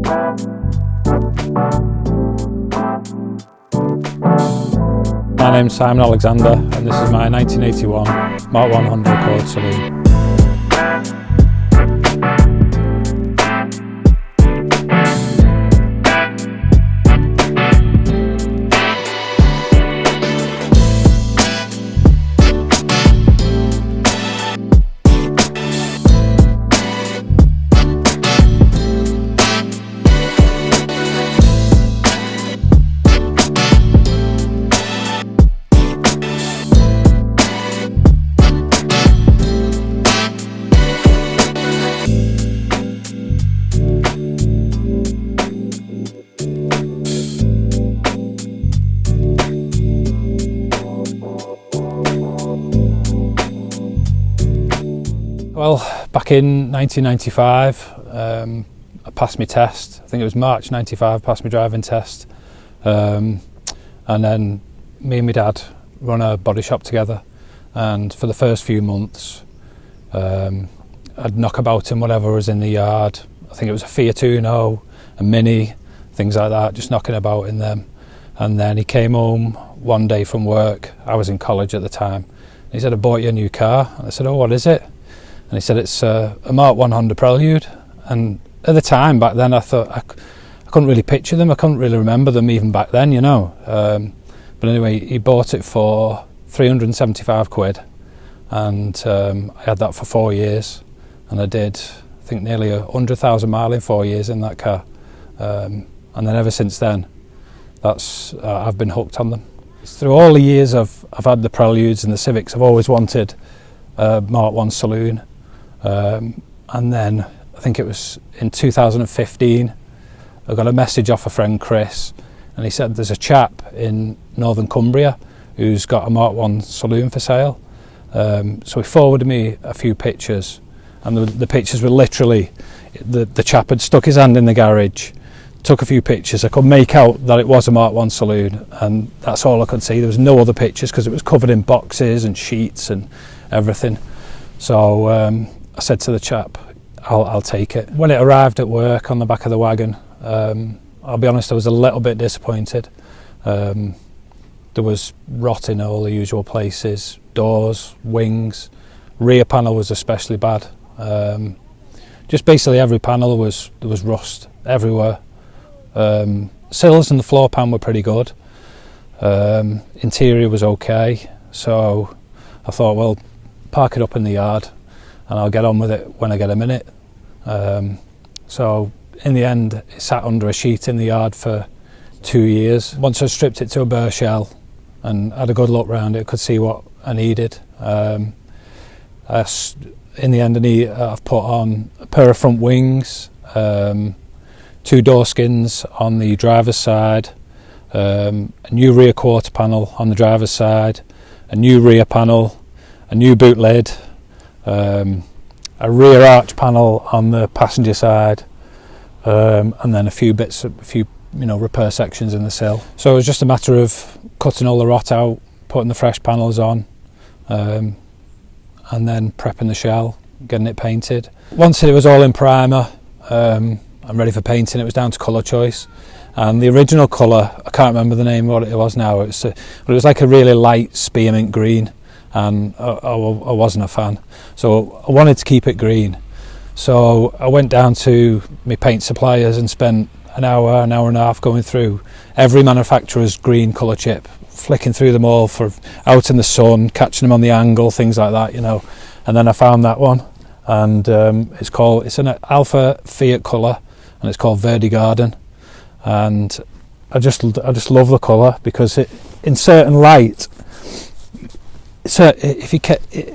My name's Simon Alexander and this is my 1981 Mark 1 Honda Accord Saloon. Well, back in 1995, I passed my test. I think it was March 95, passed my driving test. And then me and my dad run a body shop together. And for the first few months, I'd knock about in whatever was in the yard. I think it was a Fiat Uno, a Mini, things like that, just knocking about in them. And then he came home one day from work. I was in college at the time. He said, "I bought you a new car." And I said, "Oh, what is it?" And he said, "It's a Mark 1 Honda Prelude." And at the time, back then, I thought I couldn't really picture them. I couldn't really remember them even back then, you know. But anyway, he bought it for 375 quid. And I had that for 4 years. And I did, I think, nearly 100,000 miles in 4 years in that car. And then ever since then, I've been hooked on them. Through all the years I've had the Preludes and the Civics, I've always wanted a Mark 1 Saloon. And then I think it was in 2015 I got a message off a friend, Chris, and he said there's a chap in Northern Cumbria who's got a Mark 1 Saloon for sale. So he forwarded me a few pictures, and the pictures were literally the chap had stuck his hand in the garage, took a few pictures. I could make out that it was a Mark 1 Saloon, and that's all I could see. There was no other pictures because it was covered in boxes and sheets and everything. So I said to the chap, I'll take it. When it arrived at work on the back of the wagon, I'll be honest, I was a little bit disappointed. There was rot in all the usual places, doors, wings, rear panel was especially bad. Just basically every panel there was rust everywhere. Sills and the floor pan were pretty good. Interior was okay, so I thought, well, park it up in the yard and I'll get on with it when I get a minute. So in the end it sat under a sheet in the yard for 2 years. Once I stripped it to a bare shell and had a good look round it, could see what I needed. In the end I've put on a pair of front wings, 2 door skins on the driver's side, a new rear quarter panel on the driver's side, a new rear panel, a new boot lid, a rear arch panel on the passenger side, and then a few repair sections in the sill. So it was just a matter of cutting all the rot out, putting the fresh panels on, and then prepping the shell, getting it painted. Once it was all in primer, I'm ready for painting. It was down to colour choice, and the original colour, I can't remember the name of what it was now. It was like a really light spearmint green, and I wasn't a fan, so I wanted to keep it green. So I went down to my paint suppliers and spent an hour and a half going through every manufacturer's green colour chip, flicking through them all for out in the sun, catching them on the angle, things like that, you know. And then I found that one, and it's an Alpha Fiat colour, and it's called Verde Garden. And I just love the colour because in certain light,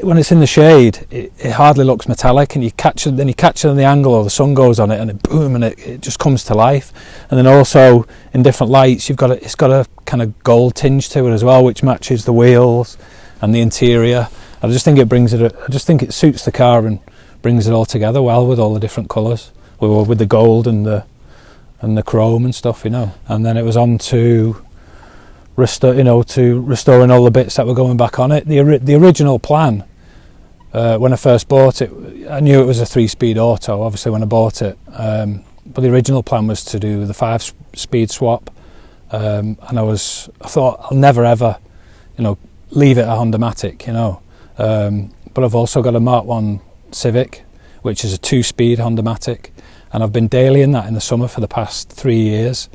when it's in the shade, it hardly looks metallic, and you catch it on the angle, or the sun goes on it, and it just comes to life. And then also in different lights, it's got a kind of gold tinge to it as well, which matches the wheels and the interior. I just think it suits the car and brings it all together well with all the different colours, with the gold and the chrome and stuff, you know. And then it was on to restoring all the bits that were going back on it. The original plan, when I first bought it, I knew it was a 3-speed auto, obviously, when I bought it. but the original plan was to do the 5-speed swap, and I thought I'll never ever, leave it a Honda-matic, but I've also got a Mark 1 Civic, which is a 2-speed Honda-matic, and I've been dailying that in the summer for the past 3 years.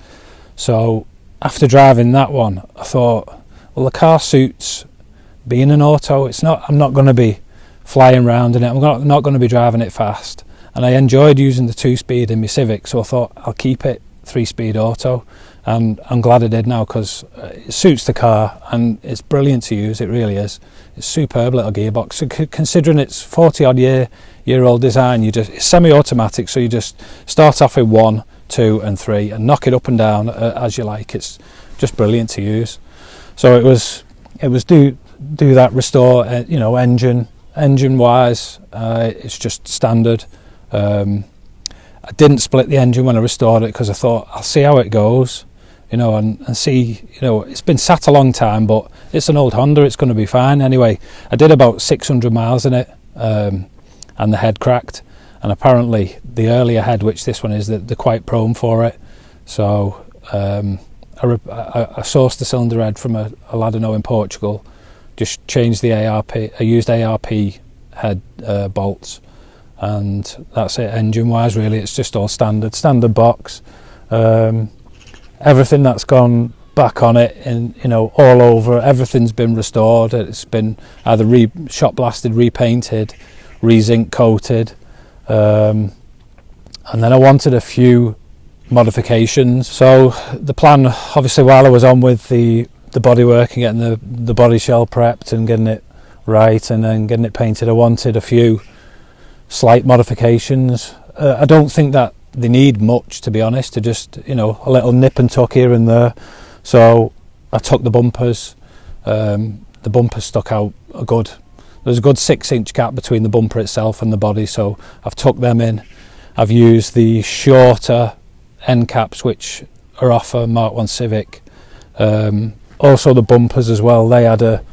So after driving that one, I thought, well, the car suits being an auto. I'm not going to be flying around in it. I'm not going to be driving it fast. And I enjoyed using the 2-speed in my Civic, so I thought I'll keep it 3-speed auto. And I'm glad I did now, because it suits the car and it's brilliant to use. It really is. It's a superb little gearbox. So considering it's 40-odd year old design, it's semi-automatic, so you just start off with 1, 2 and 3 and knock it up and down as you like. It's just brilliant to use. So it was do that restore, engine wise, it's just standard. I didn't split the engine when I restored it, because I thought I'll see how it goes, and see, it's been sat a long time, but it's an old Honda, it's going to be fine. Anyway, I did about 600 miles in it, and the head cracked, and apparently the earlier head, which this one is, they're quite prone for it. So I sourced the cylinder head from a lad I know in Portugal, just changed the ARP, I used ARP head bolts, and that's it. Engine wise, really, it's just all standard box. Everything that's gone back on it, and all over, everything's been restored. It's been either shot blasted, repainted, re-zinc coated, and then I wanted a few modifications. So the plan, obviously, while I was on with the bodywork and getting the body shell prepped and getting it right and then getting it painted, I wanted a few slight modifications. I don't think that they need much, to be honest, to just a little nip and tuck here and there. So I took the bumpers. The bumpers stuck out there's a good 6-inch gap between the bumper itself and the body, so I've tucked them in. I've used the shorter end caps, which are off a Mark 1 Civic. Also the bumpers as well, they had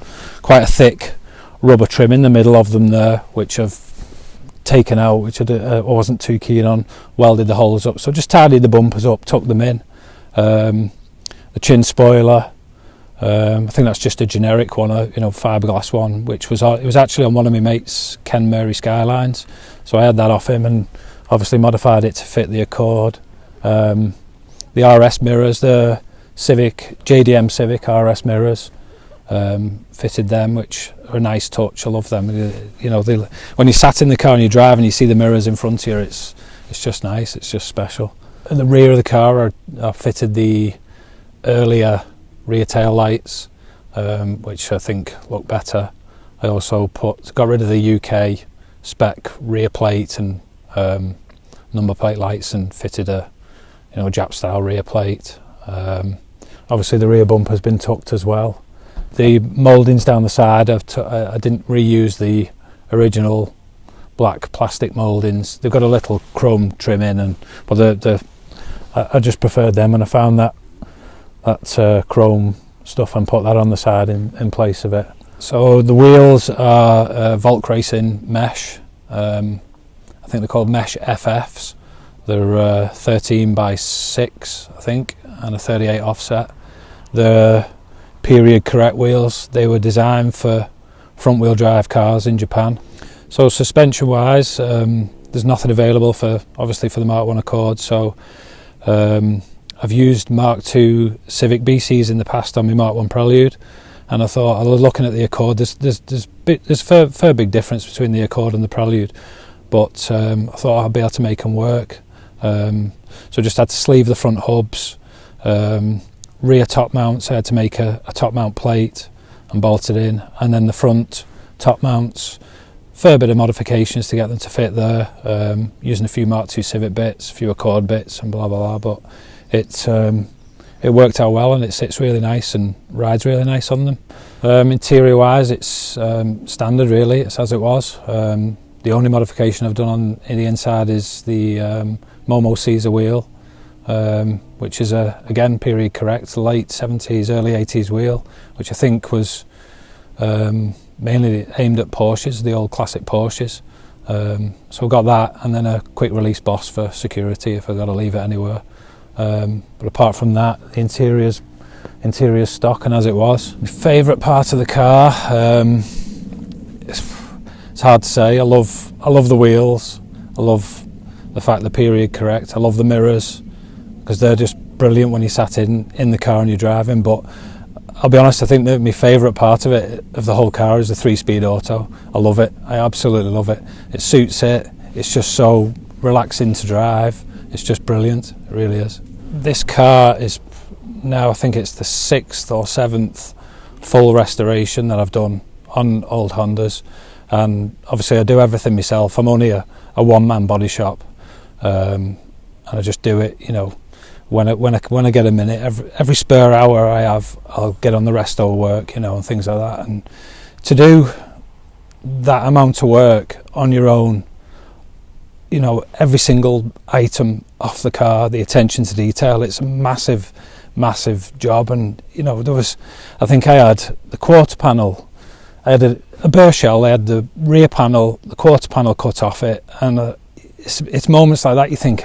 quite a thick rubber trim in the middle of them there, which I've taken out, which I wasn't too keen on. Welded the holes up, so just tidied the bumpers up, tucked them in. The chin spoiler, I think that's just a generic one, fiberglass one, which it was actually on one of my mates' Ken Murray Skylines, so I had that off him and obviously modified it to fit the Accord. The RS mirrors, the JDM Civic RS mirrors, fitted them, which are a nice touch. I love them. When you sat in the car and you drive and you see the mirrors in front of you, it's just nice. It's just special. At the rear of the car, I fitted the earlier rear tail lights, which I think look better. I also got rid of the UK spec rear plate and number plate lights and fitted a Jap style rear plate. Obviously the rear bumper's been tucked as well. The mouldings down the side, I didn't reuse the original black plastic mouldings. They've got a little chrome trim in, but I just preferred them, and I found that chrome stuff and put that on the side in place of it. So the wheels are Volk Racing mesh. I think they're called mesh FFs. They're 13 by 6, I think, and a 38 offset. They're period correct wheels. They were designed for front wheel drive cars in Japan. So suspension wise, there's nothing available obviously for the Mark 1 Accord. So I've used Mark 2 Civic BCs in the past on my Mark 1 Prelude, and I thought, I was looking at the Accord, there's fair big difference between the Accord and the Prelude, but I thought I'd be able to make them work. So just had to sleeve the front hubs, rear top mounts, I had to make a top mount plate and bolt it in, and then the front top mounts, fair bit of modifications to get them to fit there, using a few Mark 2 Civic bits, a few Accord bits and blah blah blah, but it worked out well and it sits really nice and rides really nice on them. Interior wise, it's standard really, it's as it was. The only modification I've done on the inside is the Momo Caesar wheel, which is again period correct, late 70s, early 80s wheel, which I think was mainly aimed at Porsches, the old classic Porsches. So I've got that, and then a quick release boss for security if I've got to leave it anywhere. But apart from that, the interior's stock and as it was. My favourite part of the car, it's hard to say. I love the wheels. I love the fact the period correct. I love the mirrors because they're just brilliant when you're sat in the car and you're driving. But I'll be honest, I think that my favourite part of the whole car is the 3-speed auto. I love it. I absolutely love it. It suits it. It's just so relaxing to drive. It's just brilliant. It really is. This car is now, I think it's the 6th or 7th full restoration that I've done on old Hondas, and obviously I do everything myself. I'm only a one-man body shop, and I just do it, you know, when I get a minute. Every spare hour I have, I'll get on the resto work, you know, and things like that. And to do that amount of work on your own, you know, every single item off the car, the attention to detail, it's a massive job. And you know, I think I had the quarter panel, I had a burr shell, I had the rear panel, the quarter panel cut off it, and it's moments like that you think,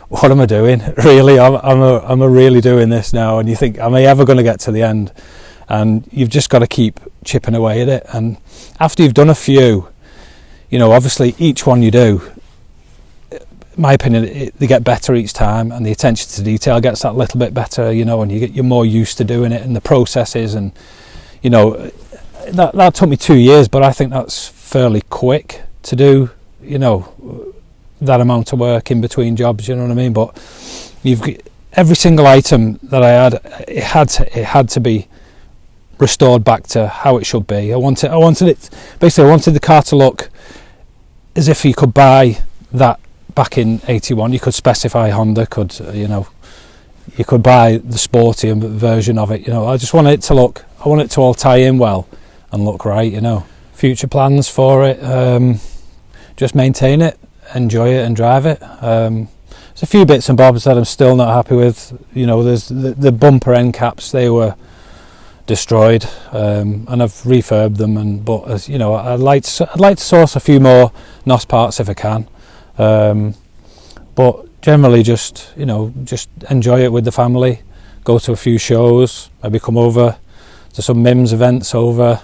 what am I doing? Really, am I really doing this now? And you think, am I ever going to get to the end? And you've just got to keep chipping away at it. And after you've done a few, you know, obviously each one you do, in my opinion, they get better each time, and the attention to detail gets that little bit better, you know, and you're more used to doing it and the processes. And you know, that took me 2 years, but I think that's fairly quick to do, you know, that amount of work in between jobs, you know what I mean? But you've every single item that I had, it had to be restored back to how it should be. I wanted the car to look as if you could buy that back in 81. You could specify Honda, you know, you could buy the sporty version of it, you know. I just want it to look, I want it to all tie in well and look right, you know. Future plans for it, just maintain it, enjoy it and drive it. There's a few bits and bobs that I'm still not happy with, you know. There's the bumper end caps, they were destroyed, and I've refurbed them, but as you know, I'd like to source a few more NOS parts if I can. But generally just, you know, just enjoy it with the family, go to a few shows, maybe come over to some Mimms events over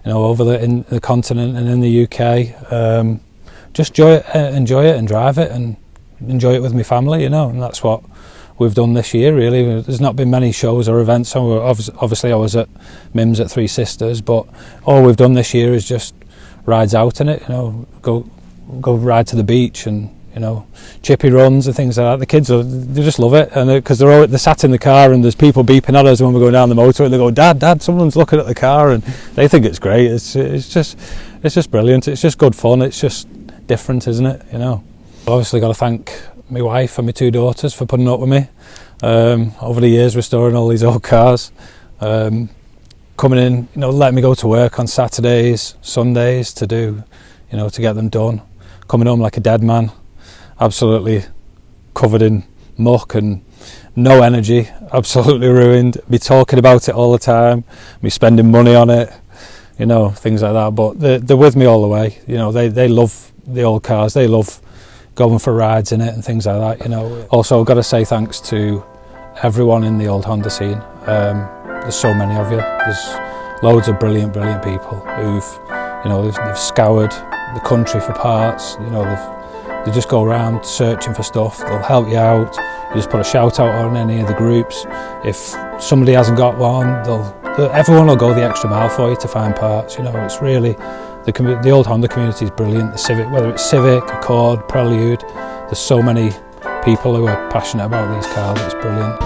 in the continent and in the UK. Just enjoy it and drive it and enjoy it with my family, you know, and that's what we've done this year really. There's not been many shows or events, so obviously I was at Mimms at Three Sisters, but all we've done this year is just rides out in it, you know, go ride to the beach and, you know, chippy runs and things like that. The kids, they just love it, and because they're sat in the car and there's people beeping at us when we're going down the motorway, and they go, Dad, someone's looking at the car, and they think it's great. It's just brilliant. It's just good fun. It's just different, isn't it, you know. Obviously got to thank my wife and my 2 daughters for putting up with me over the years, restoring all these old cars, coming in, you know, letting me go to work on Saturdays, Sundays to do, you know, to get them done, coming home like a dead man, absolutely covered in muck and no energy, absolutely ruined, me talking about it all the time, me spending money on it, you know, things like that. But they're with me all the way, you know. They love the old cars, they love going for rides in it and things like that, you know. Also, I've got to say thanks to everyone in the old Honda scene. There's so many of you. There's loads of brilliant people who've, you know, they've scoured the country for parts, you know. They just go around searching for stuff. They'll help you out. You just put a shout out on any of the groups. If somebody hasn't got one, everyone will go the extra mile for you to find parts. You know, it's really the old Honda community is brilliant. The Civic, whether it's Civic, Accord, Prelude, there's so many people who are passionate about these cars. It's brilliant.